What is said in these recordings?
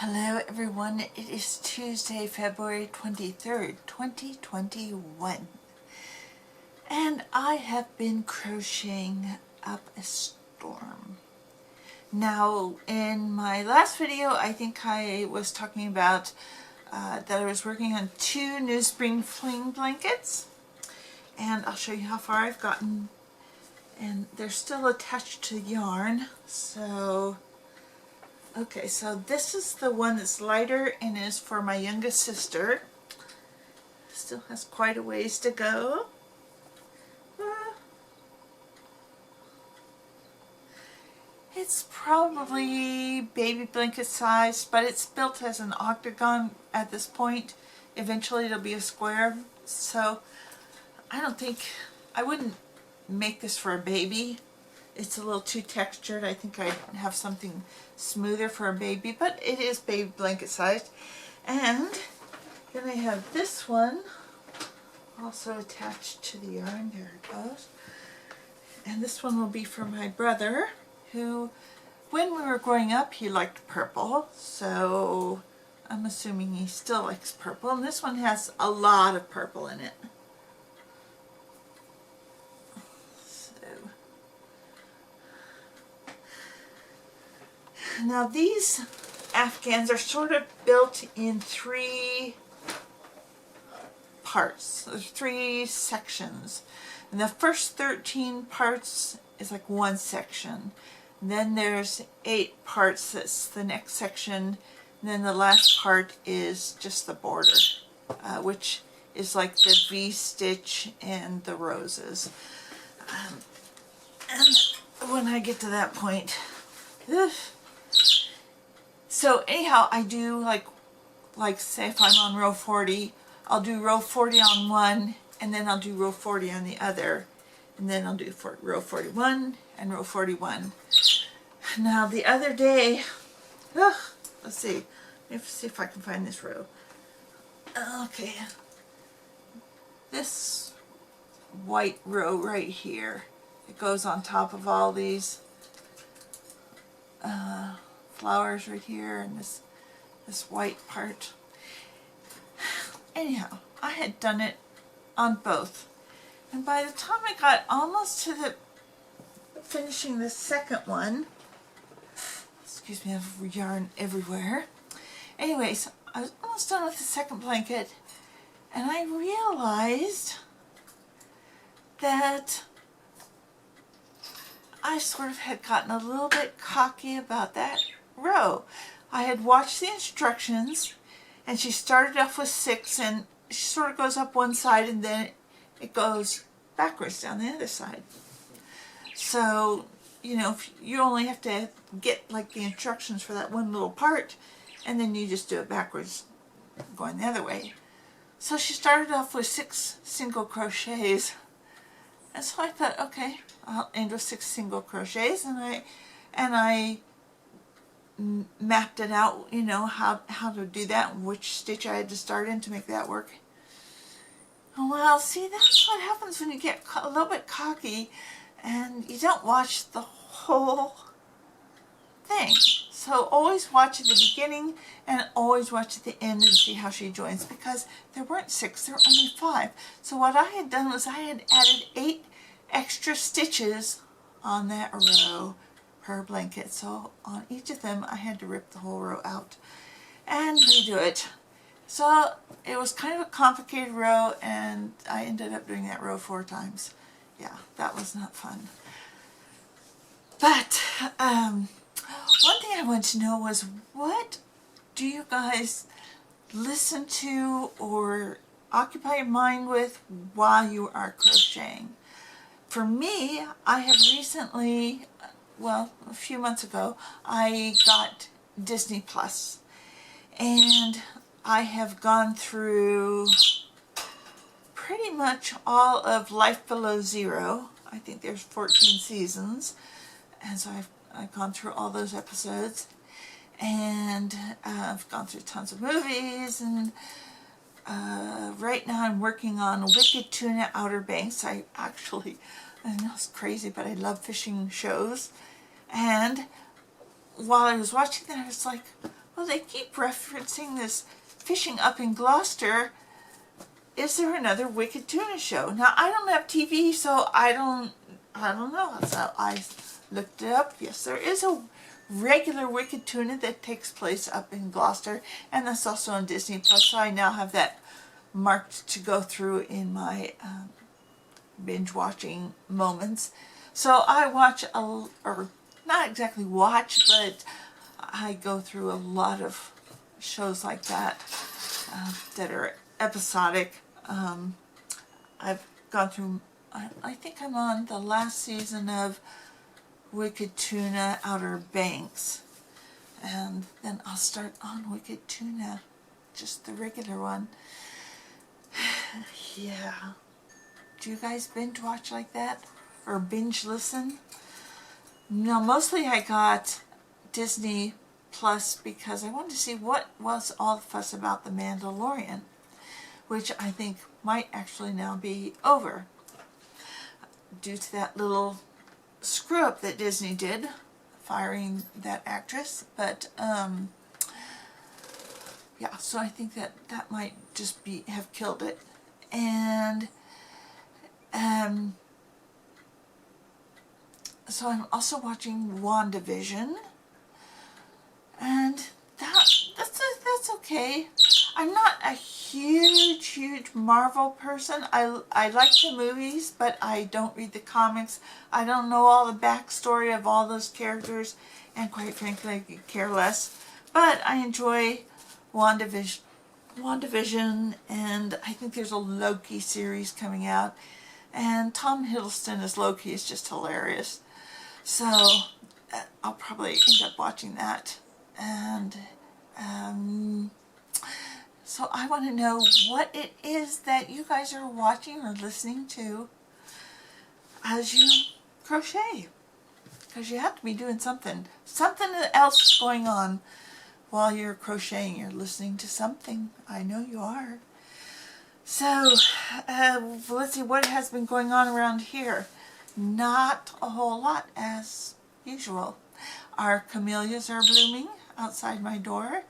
Hello everyone, it is Tuesday, February 23rd, 2021, and I have been crocheting up a storm. Now, in my last video, I think I was talking about that I was working on 2 new spring fling blankets, and I'll show you how far I've gotten, and they're still attached to yarn, so... Okay, so this is the one that's lighter and is for my youngest sister. Still has quite a ways to go. It's probably baby blanket size, but it's built as an octagon at this point. Eventually it'll be a square, so I wouldn't make this for a baby. It's a little too textured. I think I'd have something smoother for a baby, but it is baby blanket sized. And then I have this one also attached to the yarn. There it goes. And this one will be for my brother, who, when we were growing up, he liked purple, so I'm assuming he still likes purple. And this one has a lot of purple in it. Now these Afghans are sort of built in 3 parts, 3 sections. And the first 13 parts is like one section. Then there's 8 parts, that's the next section. And then the last part is just the border, which is like the V-stitch and the roses. And when I get to that point, so anyhow, I do like say if I'm on row 40, I'll do row 40 on one, and then I'll do row 40 on the other, and then I'll do row 41 and row 41. Now the other day, let's see if I can find this row. Okay, this white row right here, it goes on top of all these flowers right here, and this white part. Anyhow, I had done it on both, and by the time I got almost to the finishing the second one, excuse me, I have yarn everywhere. Anyways, I was almost done with the second blanket, and I realized that I sort of had gotten a little bit cocky about that row. I had watched the instructions, and she started off with 6, and she sort of goes up one side and then it goes backwards down the other side. So, you know, you only have to get like the instructions for that one little part, and then you just do it backwards going the other way. So she started off with 6 single crochets, and so I thought, okay, I'll end with 6 single crochets, and I mapped it out, you know, how to do that and which stitch I had to start in to make that work. Well, see, that's what happens when you get a little bit cocky and you don't watch the whole thing. So always watch at the beginning and always watch at the end and see how she joins, because there weren't 6, there were only 5. So what I had done was I had added 8 extra stitches on that row per blanket. So on each of them I had to rip the whole row out and redo it. So it was kind of a complicated row, and I ended up doing that row 4 times. Yeah, that was not fun. But one thing I wanted to know was, what do you guys listen to or occupy your mind with while you are crocheting? For me, I have recently, well, a few months ago, I got Disney Plus, and I have gone through pretty much all of Life Below Zero. I think there's 14 seasons, and so I've gone through all those episodes, and I've gone through tons of movies, and right now I'm working on Wicked Tuna Outer Banks. I know it's crazy, but I love fishing shows. And while I was watching that, I was like, Well, they keep referencing this fishing up in Gloucester. Is there another Wicked Tuna show? Now, I don't have TV, so I don't know. So I looked it up. Yes, there is a regular Wicked Tuna that takes place up in Gloucester, and that's also on Disney Plus. So I now have that marked to go through in my binge watching moments. So I watch or not exactly watch, but I go through a lot of shows like that that are episodic. I've gone through, I think I'm on the last season of Wicked Tuna Outer Banks, and then I'll start on Wicked Tuna, just the regular one. Yeah. Do you guys binge watch like that? Or binge listen? No, mostly I got Disney Plus because I wanted to see what was all the fuss about The Mandalorian, which I think might actually now be over due to that little screw up that Disney did, firing that actress. But yeah, so I think that might just have killed it. And so I'm also watching WandaVision, and that's okay. I'm not a huge Marvel person. I like the movies, but I don't read the comics. I don't know all the backstory of all those characters, and quite frankly, I could care less. But I enjoy WandaVision, and I think there's a Loki series coming out, and Tom Hiddleston as Loki is just hilarious. So I'll probably end up watching that. And so I want to know what it is that you guys are watching or listening to as you crochet, because you have to be doing something else is going on while you're crocheting. You're listening to something. I know you are. So let's see what has been going on around here. Not a whole lot as usual. Our camellias are blooming outside my door,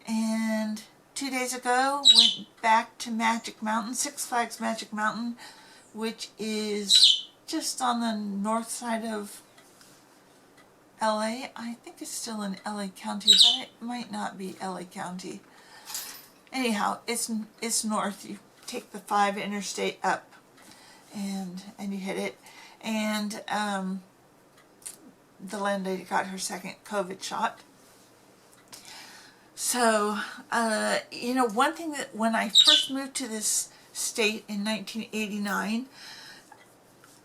and 2 days ago went back to Magic Mountain, Six Flags Magic Mountain, which is just on the north side of LA. I think it's still in LA County, but it might not be LA County. Anyhow, it's north. You take the 5 interstate up, and you hit it. And the landlady got her second COVID shot. So, you know, one thing that when I first moved to this state in 1989,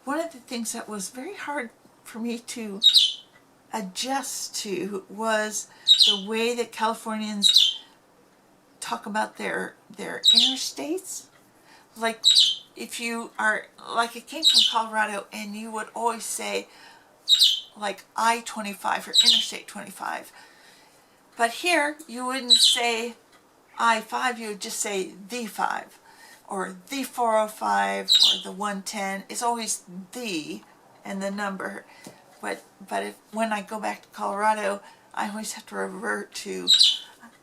one of the things that was very hard for me to adjust to was the way that Californians talk about their interstates. Like, if you are, like, I came from Colorado, and you would always say, like, I-25 or Interstate 25. But here, you wouldn't say I-5, you would just say the 5, or the 405, or the 110. It's always the and the number. But when I go back to Colorado, I always have to revert to,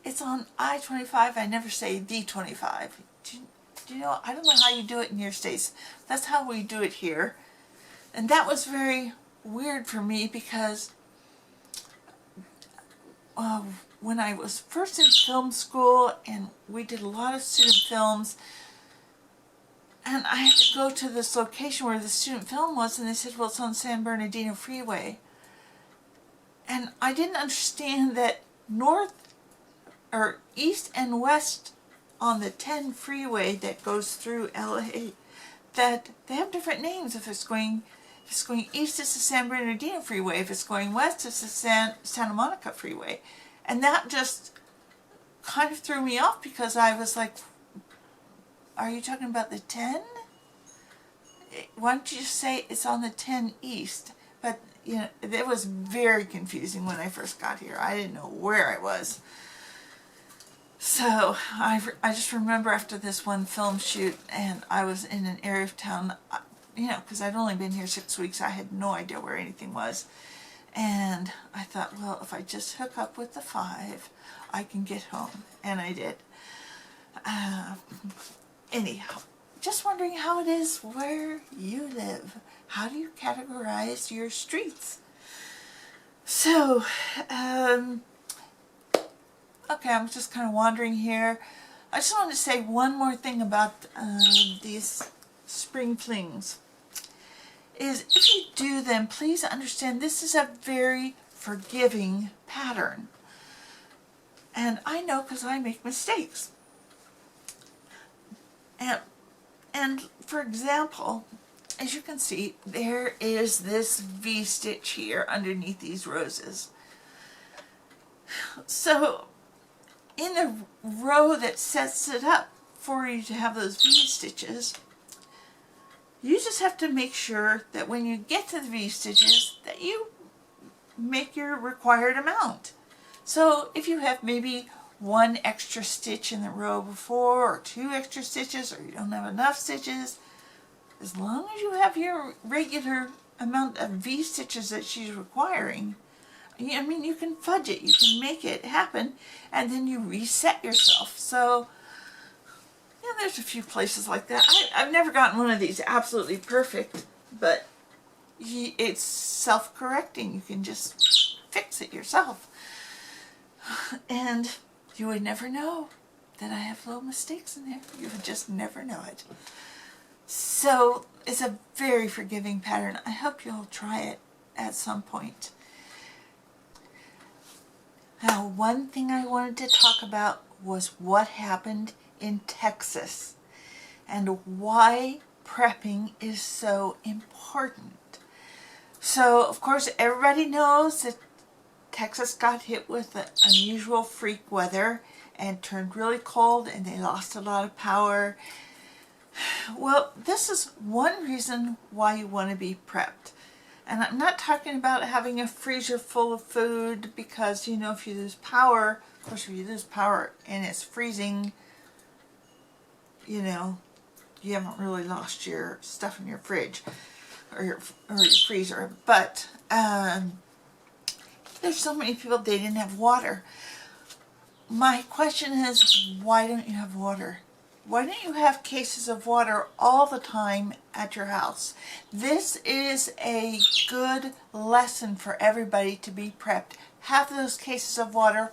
it's on I-25, I never say the 25. Do you know, I don't know how you do it in your states. That's how we do it here. And that was very weird for me because when I was first in film school, and we did a lot of student films, and I had to go to this location where the student film was, and they said, well, it's on San Bernardino Freeway. And I didn't understand that north or east and west on the 10 freeway that goes through LA, that they have different names. If it's going east, it's the San Bernardino Freeway. If it's going west, it's the Santa Monica Freeway. And that just kind of threw me off, because I was like, are you talking about the 10? Why don't you just say it's on the 10 east? But, you know, it was very confusing when I first got here. I didn't know where I was. So I just remember after this one film shoot, and I was in an area of town, you know, because I'd only been here 6 weeks, I had no idea where anything was. And I thought, well, if I just hook up with the 5, I can get home. And I did. Anyhow, just wondering how it is where you live. How do you categorize your streets? So, okay, I'm just kind of wandering here. I just want to say one more thing about these spring flings. Is if you do them, please understand this is a very forgiving pattern. And I know because I make mistakes. And for example, as you can see, there is this V-stitch here underneath these roses. So in the row that sets it up for you to have those V-stitches, you just have to make sure that when you get to the V-stitches that you make your required amount. So if you have maybe 1 extra stitch in the row before, or 2 extra stitches, or you don't have enough stitches, as long as you have your regular amount of V-stitches that she's requiring, I mean, you can fudge it, you can make it happen, and then you reset yourself. So, yeah, there's a few places like that. I've never gotten one of these absolutely perfect, but it's self-correcting. You can just fix it yourself. And you would never know that I have little mistakes in there. You would just never know it. So it's a very forgiving pattern. I hope you'll try it at some point. Now, one thing I wanted to talk about was what happened in Texas and why prepping is so important. So, of course, everybody knows that Texas got hit with the unusual freak weather and turned really cold, and they lost a lot of power. Well, this is one reason why you want to be prepped. And I'm not talking about having a freezer full of food because, you know, if you lose power, of course, if you lose power and it's freezing, you know, you haven't really lost your stuff in your fridge or your freezer. But there's so many people, they didn't have water. My question is, why don't you have water? Why don't you have cases of water all the time at your house? This is a good lesson for everybody to be prepped. Have those cases of water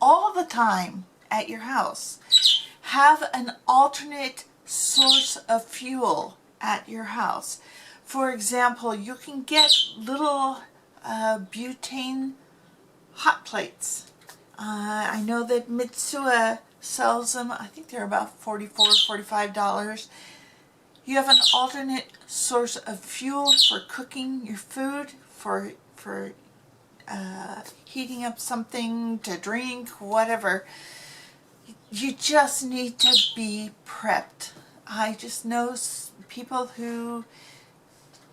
all the time at your house. Have an alternate source of fuel at your house. For example, you can get little butane hot plates. I know that Mitsua sells them. I think they're about $44, $45. You have an alternate source of fuel for cooking your food, for heating up something to drink, whatever. You just need to be prepped. I just know people who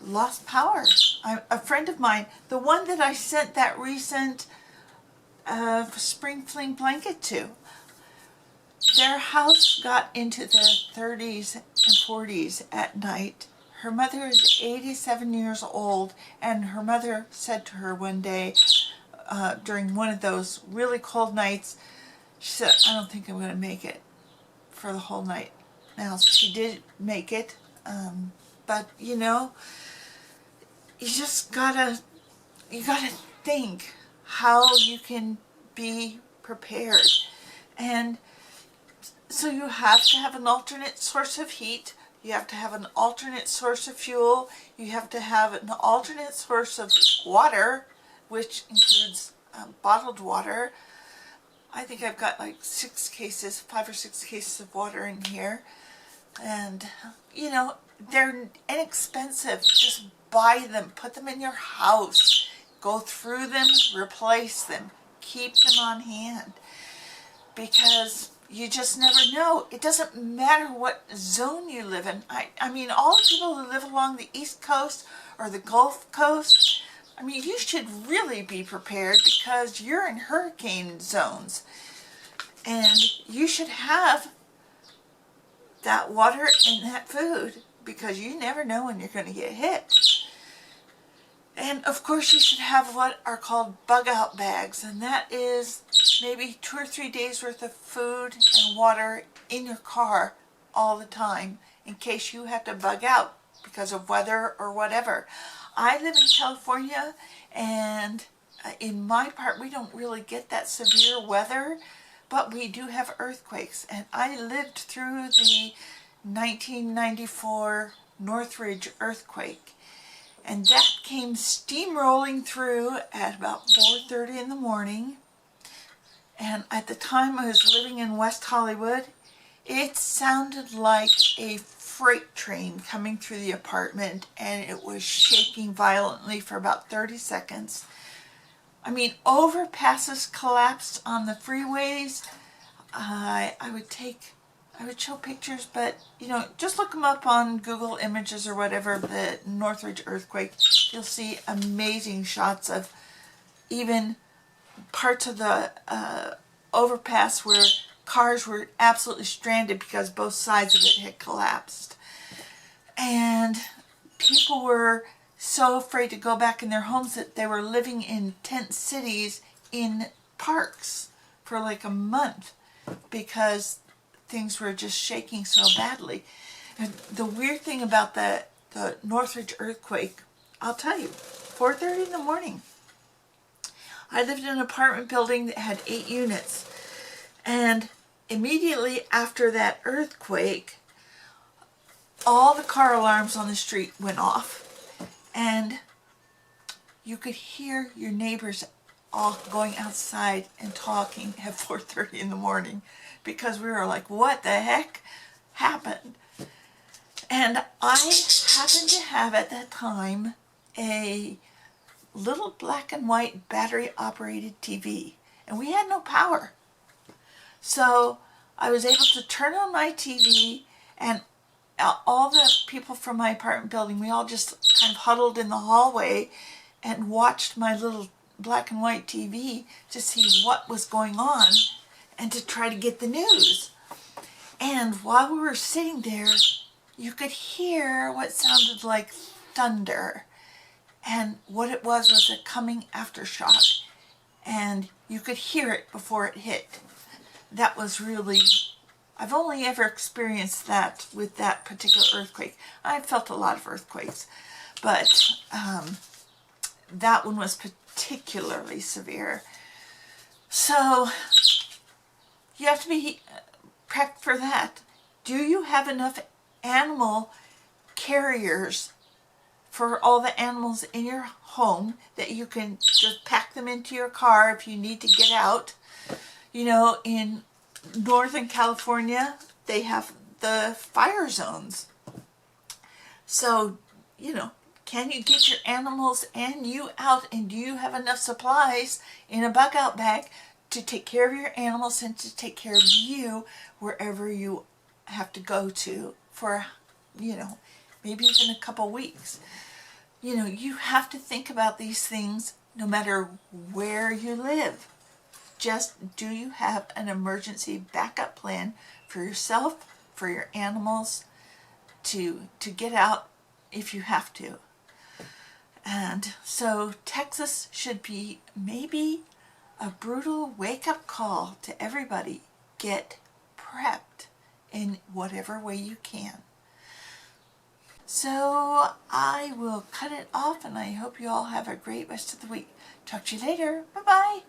lost power. A friend of mine, the one that I sent that recent spring fling blanket to, their house got into the 30s and 40s at night. Her mother is 87 years old, and her mother said to her one day during one of those really cold nights, she said, I don't think I'm going to make it for the whole night. Now, she did make it, but, you know, you just gotta think how you can be prepared. And so you have to have an alternate source of heat. You have to have an alternate source of fuel. You have to have an alternate source of water, which includes bottled water. I think I've got like 5 or 6 cases of water in here. And, you know, they're inexpensive. Just buy them. Put them in your house. Go through them. Replace them. Keep them on hand. Because you just never know. It doesn't matter what zone you live in. I mean, all the people who live along the East Coast or the Gulf Coast, I mean, you should really be prepared because you're in hurricane zones. And you should have that water and that food because you never know when you're going to get hit. And of course you should have what are called bug out bags, and that is maybe 2 or 3 days worth of food and water in your car all the time in case you have to bug out because of weather or whatever. I live in California, and in my part we don't really get that severe weather, but we do have earthquakes, and I lived through the 1994 Northridge earthquake. And that came steamrolling through at about 4:30 in the morning. And at the time I was living in West Hollywood, it sounded like a freight train coming through the apartment, and it was shaking violently for about 30 seconds. I mean, overpasses collapsed on the freeways. I would show pictures, but you know, just look them up on Google Images or whatever, the Northridge earthquake. You'll see amazing shots of even parts of the overpass where cars were absolutely stranded because both sides of it had collapsed. And people were so afraid to go back in their homes that they were living in tent cities in parks for like a month because things were just shaking so badly. And the weird thing about the Northridge earthquake, I'll tell you, 4:30 in the morning. I lived in an apartment building that had 8 units. And immediately after that earthquake, all the car alarms on the street went off. And you could hear your neighbors all going outside and talking at 4:30 in the morning because we were like, what the heck happened? And I happened to have at that time a little black and white battery operated TV, and we had no power. So I was able to turn on my TV, and all the people from my apartment building, we all just kind of huddled in the hallway and watched my little black and white TV to see what was going on and to try to get the news. And while we were sitting there, you could hear what sounded like thunder. And what it was a coming aftershock. And you could hear it before it hit. That was really, I've only ever experienced that with that particular earthquake. I've felt a lot of earthquakes, but that one was particularly severe. So you have to be prepped for that. Do you have enough animal carriers for all the animals in your home that you can just pack them into your car if you need to get out? You know, in Northern California, they have the fire zones. So, you know, can you get your animals and you out, and do you have enough supplies in a bug out bag to take care of your animals and to take care of you wherever you have to go to for, you know, maybe even a couple weeks. You know, you have to think about these things no matter where you live. Just, do you have an emergency backup plan for yourself, for your animals, to get out if you have to? And so Texas should be maybe a brutal wake-up call to everybody. Get prepped in whatever way you can. So I will cut it off, and I hope you all have a great rest of the week. Talk to you later. Bye-bye.